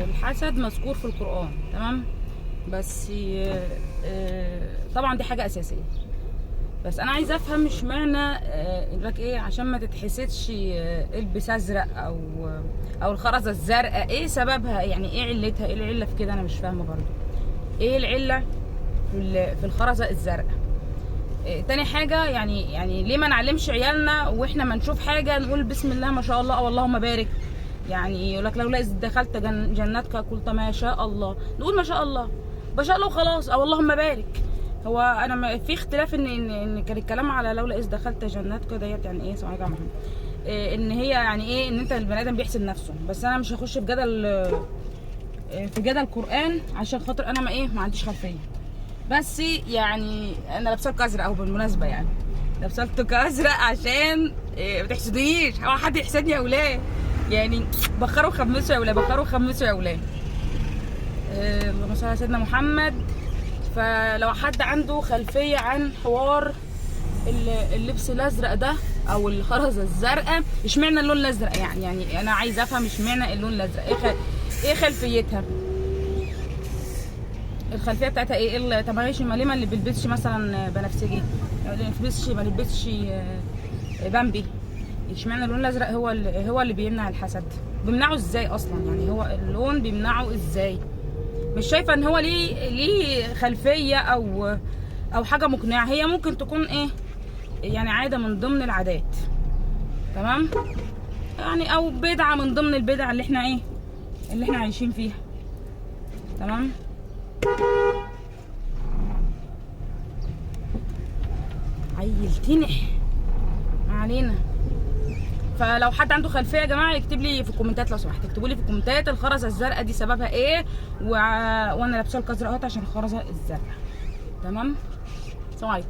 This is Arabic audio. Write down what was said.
الحسد مذكور في القرآن، تمام، بس طبعا دي حاجة أساسية. بس أنا عايزة أفهم اشمعنى لك إيه عشان ما تتحسدش البس أزرق أو الخرزة الزرقاء، إيه سببها؟ يعني إيه علتها؟ إيه العلة في كده؟ أنا مش فاهمة برضو إيه العلة في الخرزة الزرقاء. تاني حاجة، يعني ليه ما نعلمش عيالنا واحنا ما نشوف حاجة نقول بسم الله ما شاء الله او اللهم بارك؟ يعني يقول لك لولا إذ دخلت جنتك قلت ما شاء الله، نقول ما شاء الله، ما شاء الله وخلاص، او اللهم بارك. هو انا في اختلاف ان كان الكلام على لولا إذ دخلت جنتك ديت يعني ايه؟ سؤال يا محمد. ان هي يعني ايه؟ ان انت البني ادم بيحسب نفسه. بس انا مش هخش في جدل قرآن عشان خاطر انا ما عنديش خلفية. بس يعني انا لابسه لك ازرق اهو بالمناسبه، يعني لابسه لك ازرق عشان ما تحسدنيش. هو حد يحسدني يا اولاد؟ يعني بخروا وخمسوا يا اولاد، بخروا وخمسوا يا اولاد. اللهم صل على سيدنا محمد. فلو حد عنده خلفيه عن حوار اللبس الازرق ده او الخرزه الزرقاء، اشمعنى اللون الازرق؟ يعني انا عايزه افهم اشمعنى اللون الازرق، ايه خلفيتها؟ الخلفيه بتاعتها ايه؟ طب معلش، ليه ما اللي بيلبسش مثلا بنفسجي؟ ما لبسش بامبي؟ اشمعنى اللون الازرق هو اللي بيمنع الحسد؟ بيمنعه ازاي اصلا؟ يعني هو اللون بيمنعه ازاي؟ مش شايفه ان هو ليه خلفيه او حاجه مقنعه. هي ممكن تكون يعني عاده من ضمن العادات، تمام، يعني او بدعه من ضمن البدع اللي احنا عايشين فيها، تمام. عيلتنح، ما علينا. فلو حد عنده خلفيه يا جماعه يكتب لي في الكومنتات، لو سمحت اكتبوا لي في الكومنتات الخرزه الزرقاء دي سببها ايه، وانا لابسه الازرق اهوت عشان الخرزه الزرقاء، تمام. السلام عليكم.